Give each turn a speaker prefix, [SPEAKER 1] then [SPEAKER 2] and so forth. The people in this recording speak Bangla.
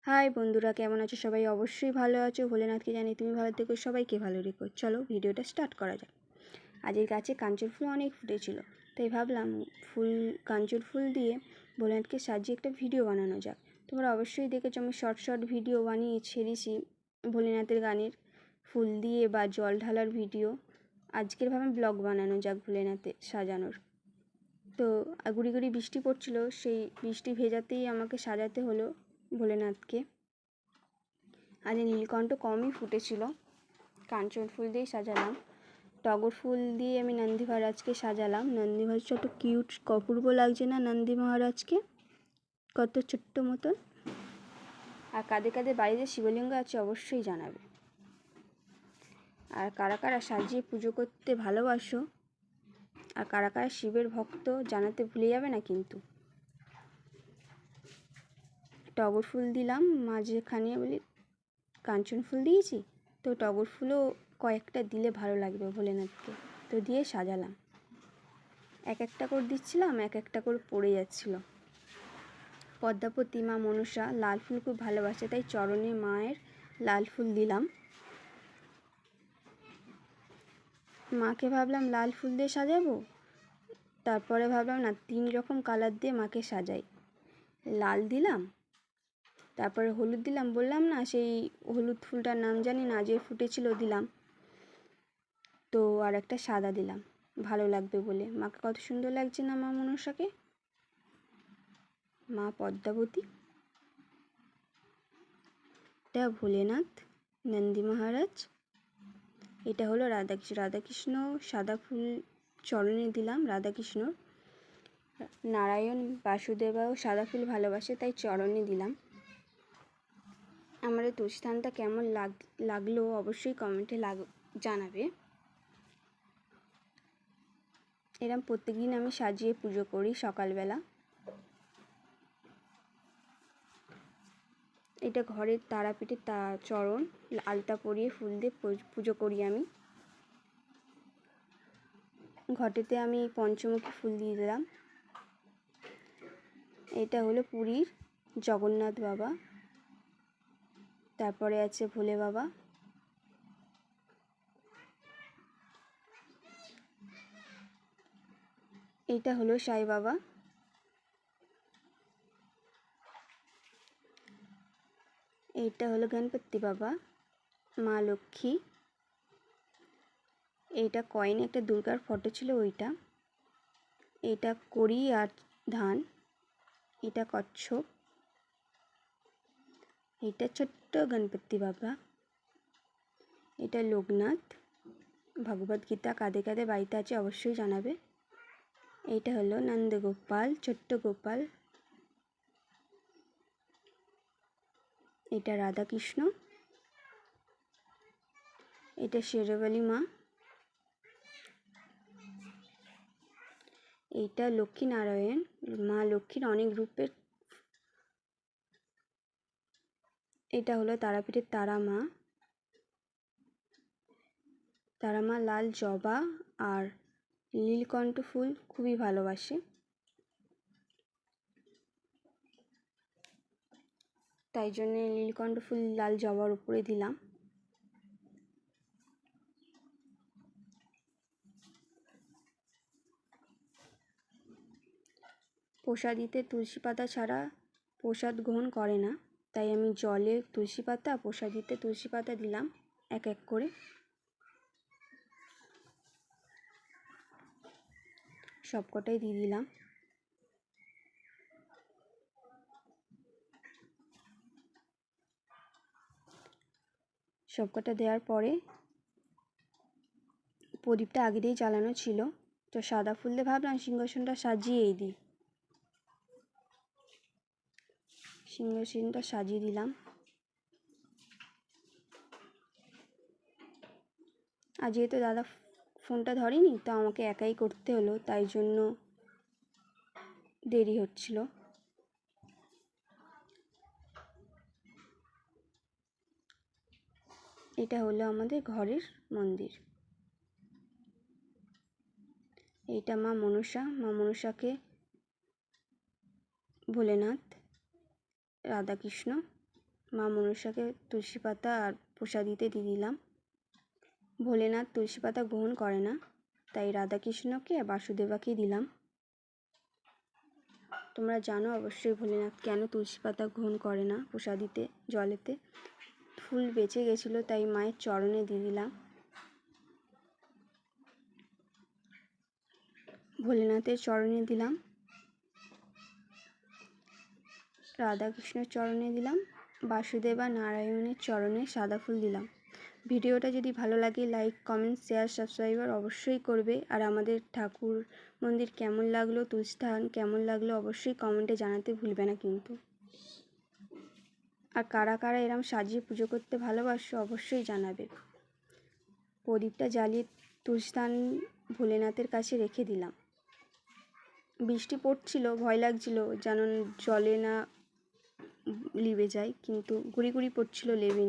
[SPEAKER 1] হাই বন্ধুরা, কেমন আছো সবাই? অবশ্যই ভালো আছো। ভোলেনাথকে জানি তুমি ভালো থেকো, সবাইকে ভালো রেখো। চলো ভিডিওটা স্টার্ট করা যাক। আজের গাছে কাঞ্চন ফুল অনেক ফুটেছিল, তাই ভাবলাম কাঞ্চন ফুল দিয়ে ভোলেনাথকে সাজিয়ে একটা ভিডিও বানানো যাক। তোমরা অবশ্যই দেখেছো আমি শর্ট ভিডিও বানিয়ে ছেড়েছি ভোলেনাথের গানের ফুল দিয়ে বা জল ঢালার ভিডিও। আজকের ভাবলাম ব্লগ বানানো যাক ভোলেনাথের সাজানোর। তো গুড়ি গুড়ি বৃষ্টি পড়ছিল, সেই বৃষ্টি ভেজাতেই আমাকে সাজাতে হলো ভোলেনাথকে। আজ নীলকণ্ঠ কমই ফুটেছিল, কাঞ্চন ফুল দিয়েই সাজালাম। টগর ফুল দিয়ে আমি নন্দী মহারাজকে সাজালাম। নন্দী মহারাজ ছোট কিউট অপূর্ব লাগছে না নন্দী মহারাজকে? কত ছোট্ট মতন। আর কাদের কাদের বাড়িতে শিবলিঙ্গ আছে অবশ্যই জানাবে। আর কারা কারা সাজিয়ে পুজো করতে ভালোবাসো আর কারা কারা শিবের ভক্ত জানাতে ভুলে যাবে না কিন্তু। টগর ফুল দিলাম মাঝখানে, বলি কাঞ্চন ফুল দিয়েছি তো টগর ফুলও কয়েকটা দিলে ভালো লাগবে ভোলেনাথকে, তো দিয়ে সাজালাম। এক একটা করে দিচ্ছিলাম, এক একটা করে পড়ে যাচ্ছিল। পদ্মাবতী মা মনসা লাল ফুল খুব ভালোবাসে, তাই চরণে মায়ের লাল ফুল দিলাম। মাকে ভাবলাম লাল ফুল দিয়ে সাজাবো, তারপরে ভাবলাম না 3 রকম কালার দিয়ে মাকে সাজাই। লাল দিলাম, তারপরে হলুদ দিলাম, বললাম না সেই হলুদ ফুলটার নাম জানি না, যে ফুটেছিল দিলাম। তো আর একটা সাদা দিলাম ভালো লাগবে বলে। মাকে কত সুন্দর লাগছে না মা মনসাকে, মা পদ্মাবতী। এটা ভোলেনাথ, নন্দী মহারাজ, এটা হলো রাধাকৃষ্ণ। রাধাকৃষ্ণ সাদা ফুল চরণে দিলাম রাধাকৃষ্ণ। নারায়ণ বাসুদেবাও সাদা ফুল ভালোবাসে, তাই চরণে দিলাম। আমার এই তুলসীথানটা কেমন লাগলো অবশ্যই কমেন্টে জানাবে। এরম প্রত্যেকদিন আমি সাজিয়ে পুজো করি সকালবেলা। এটা ঘরের তারাপীঠের চরণ, আলতা পরিয়ে ফুল দিয়ে পুজো করি আমি। ঘটেতে আমি পঞ্চমুখী ফুল দিয়ে দিলাম। এটা হলো পুরীর জগন্নাথ বাবা, তারপরে আছে ভোলে বাবা, এইটা হলো সাই বাবা, এইটা হলো গণপতি বাবা, মা লক্ষ্মী, এইটা কয়েনে একটা দুর্গার ফটো ছিল ওইটা, এটা কড়ি আর ধান, এটা কচ্ছপ, এটা ছোট্ট গণপতি বাবা, এটা লোকনাথ। ভগবদ গীতা কাদের কাদের বাড়িতে আছে অবশ্যই জানাবে। এইটা হলো নন্দগোপাল, ছোট্ট গোপাল, এটা রাধাকৃষ্ণ, এটা শেরবালি মা, এইটা লক্ষ্মী নারায়ণ, মা লক্ষ্মীর অনেক রূপের। এটা হলো তারাপীঠের তারা মা। তারা মা লাল জবা আর নীলকণ্ঠ ফুল খুবই ভালোবাসে, তাই জন্য নীলকণ্ঠ ফুল লাল জবার উপরে দিলাম। প্রসাদিতে তুলসী পাতা ছাড়া প্রসাদ গ্রহণ করে না, তাই আমি জলে তুলসী পাতা, প্রসাদিতে তুলসী পাতা দিলাম এক এক করে। সবকটাই দিয়ে দিলাম। সবকটা দেওয়ার পরে প্রদীপটা আগে দিয়েই জ্বালানো ছিল, তো সাদা ফুল দিয়ে ভাবলাম সিংহাসনটা সাজিয়েই দিই। সিংহাসনটা সাজিয়ে দিলাম। আর যেহেতু দাদা ফোনটা ধরেনি, তো আমাকে একাই করতে হলো, তাই জন্য দেরি হচ্ছিল। এটা হলো আমাদের ঘরের মন্দির। এইটা মা মনসা, মা মনসাকে ভোলেনাথ, রাধাকৃষ্ণ, মা মনসাকে তুলসী পাতা আর প্রসাদিতে দিয়ে দিলাম। ভোলেনাথ তুলসী পাতা গ্রহণ করে না, তাই রাধাকৃষ্ণকে আর বাসুদেবাকে দিলাম। তোমরা জানো অবশ্যই ভোলেনাথ কেন তুলসী পাতা গ্রহণ করে না প্রসাদিতে জলেতে। ফুল বেঁচে গেছিলো, তাই মায়ের চরণে দিয়ে দিলাম। ভোলেনাথের চরণে দিলাম, রাধাকৃষ্ণের চরণে দিলাম, বাসুদেব আর নারায়ণের চরণে সাদা ফুল দিলাম। ভিডিওটা যদি ভালো লাগে লাইক, কমেন্ট, শেয়ার, সাবস্ক্রাইবার অবশ্যই করবে। আর আমাদের ঠাকুর মন্দির কেমন লাগলো, তুলসীথান কেমন লাগলো অবশ্যই কমেন্টে জানাতে ভুলবে না কিন্তু। আর কারা কারা এরম সাজিয়ে পুজো করতে ভালোবাসো অবশ্যই জানাবে। প্রদীপটা জ্বালিয়ে তুলসীথান ভোলেনাথের কাছে রেখে দিলাম। বৃষ্টি পড়ছিল, ভয় লাগছিল যেন জলে না লিবে যায়, কিন্তু গুড়ি গুড়ি পড়ছিল, লেবেনি।